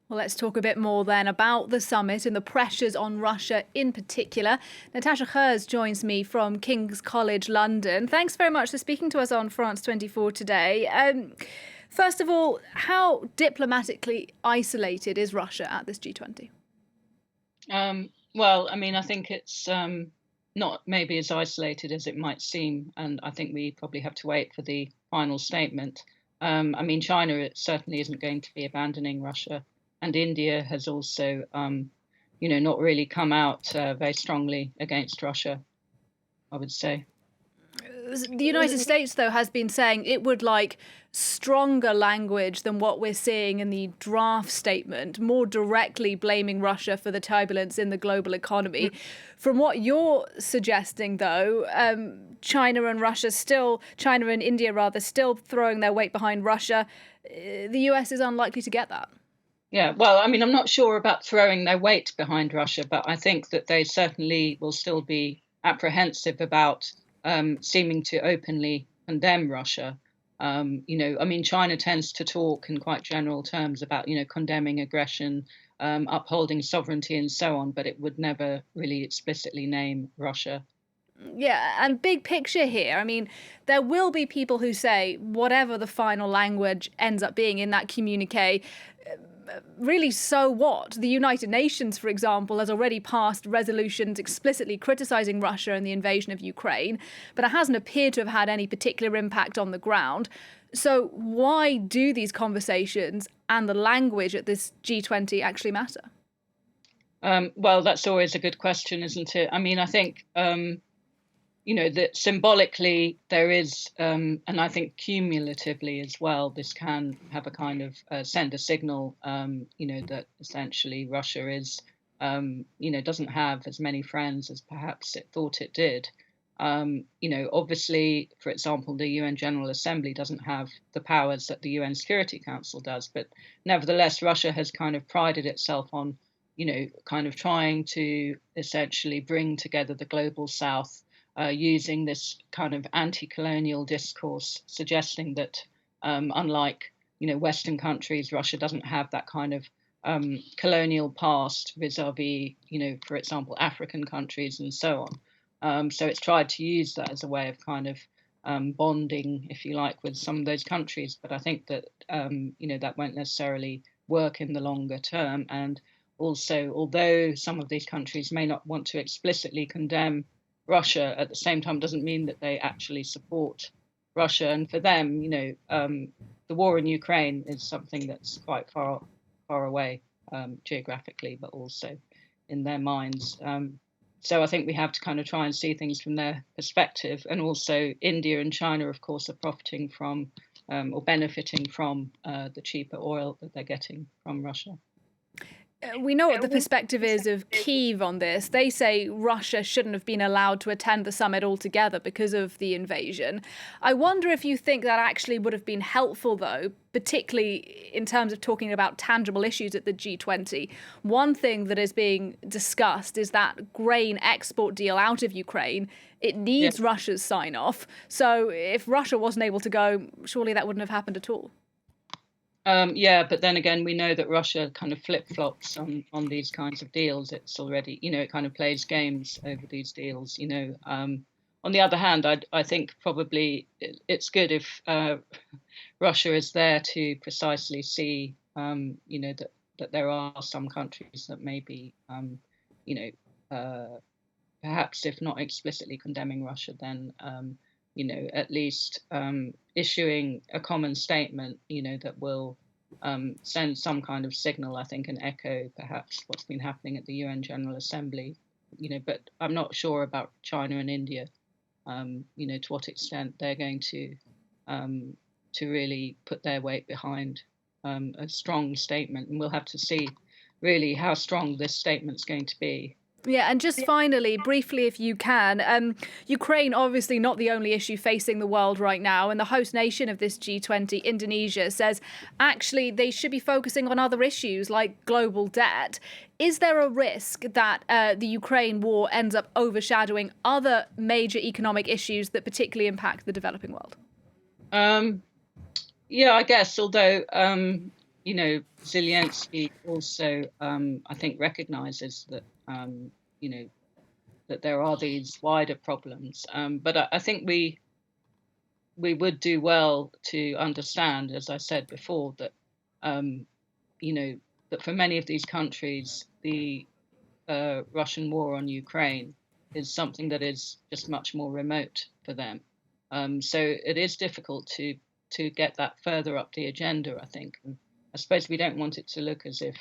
Well, let's talk a bit more then about the summit and the pressures on Russia in particular. Natasha Kuhrt joins me from King's College London. Thanks very much for speaking to us on France 24 today. First of all, how diplomatically isolated is Russia at this G20? Well, I mean, I think it's not maybe as isolated as it might seem, and I think we probably have to wait for the final statement. I mean, China certainly isn't going to be abandoning Russia, and India has also, not really come out very strongly against Russia, I would say. The United States, though, has been saying it would like stronger language than what we're seeing in the draft statement, more directly blaming Russia for the turbulence in the global economy. From what you're suggesting, though, China and India rather, still throwing their weight behind Russia. The US is unlikely to get that. Yeah, well, I mean, I'm not sure about throwing their weight behind Russia, but I think that they certainly will still be apprehensive about seeming to openly condemn Russia. I mean, China tends to talk in quite general terms about, condemning aggression, upholding sovereignty, and so on, but it would never really explicitly name Russia. Yeah, and big picture here. I mean, there will be people who say whatever the final language ends up being in that communique, really, so what? The United Nations, for example, has already passed resolutions explicitly criticizing Russia and the invasion of Ukraine, but it hasn't appeared to have had any particular impact on the ground. So why do these conversations and the language at this G20 actually matter? Well, that's always a good question, isn't it? I mean, I think that symbolically there is, and I think cumulatively as well, this can have a kind of send a signal, that essentially Russia is, doesn't have as many friends as perhaps it thought it did. Obviously, for example, the UN General Assembly doesn't have the powers that the UN Security Council does, but nevertheless, Russia has kind of prided itself on, kind of trying to essentially bring together the global South using this kind of anti-colonial discourse, suggesting that unlike Western countries, Russia doesn't have that kind of colonial past vis-a-vis, for example, African countries and so on. So it's tried to use that as a way of kind of bonding, if you like, with some of those countries. But I think that that won't necessarily work in the longer term. And also, although some of these countries may not want to explicitly condemn Russia, at the same time doesn't mean that they actually support Russia. And for them, the war in Ukraine is something that's quite far away geographically, but also in their minds. So I think we have to kind of try and see things from their perspective. And also India and China, of course, are profiting from or benefiting from the cheaper oil that they're getting from Russia. We know what the perspective is of Kyiv on this. They say Russia shouldn't have been allowed to attend the summit altogether because of the invasion. I wonder if you think that actually would have been helpful, though, particularly in terms of talking about tangible issues at the G20. One thing that is being discussed is that grain export deal out of Ukraine. It needs Russia's sign-off. So if Russia wasn't able to go, surely that wouldn't have happened at all. But then again, we know that Russia kind of flip-flops on these kinds of deals. It's already, it kind of plays games over these deals. On the other hand, I think probably it's good if Russia is there to precisely see, that there are some countries that may be, perhaps if not explicitly condemning Russia, then at least issuing a common statement, that will send some kind of signal, I think, and echo perhaps what's been happening at the UN General Assembly, but I'm not sure about China and India, to what extent they're going to really put their weight behind a strong statement. And we'll have to see really how strong this statement's going to be. Yeah, and just finally, briefly, if you can, Ukraine, obviously not the only issue facing the world right now. And the host nation of this G20, Indonesia, says actually they should be focusing on other issues like global debt. Is there a risk that the Ukraine war ends up overshadowing other major economic issues that particularly impact the developing world? Yeah, I guess, although, Zelensky also, I think, recognizes that, you know, that there are these wider problems. But I think we would do well to understand, as I said before, that um, you know that for many of these countries, the Russian war on Ukraine is something that is just much more remote for them. So it is difficult to get that further up the agenda, I think. And I suppose we don't want it to look as if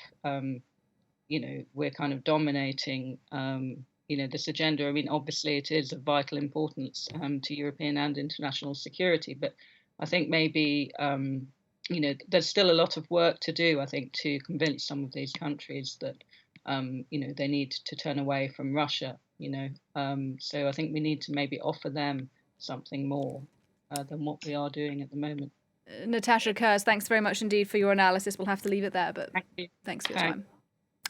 we're kind of dominating this agenda. I mean, obviously it is of vital importance to European and international security, but I think maybe there's still a lot of work to do, I think, to convince some of these countries that they need to turn away from Russia. So I think we need to maybe offer them something more than what we are doing at the moment. Natasha Kuhrt, thanks very much indeed for your analysis. We'll have to leave it there, but Thank you. thanks for your Thanks. time.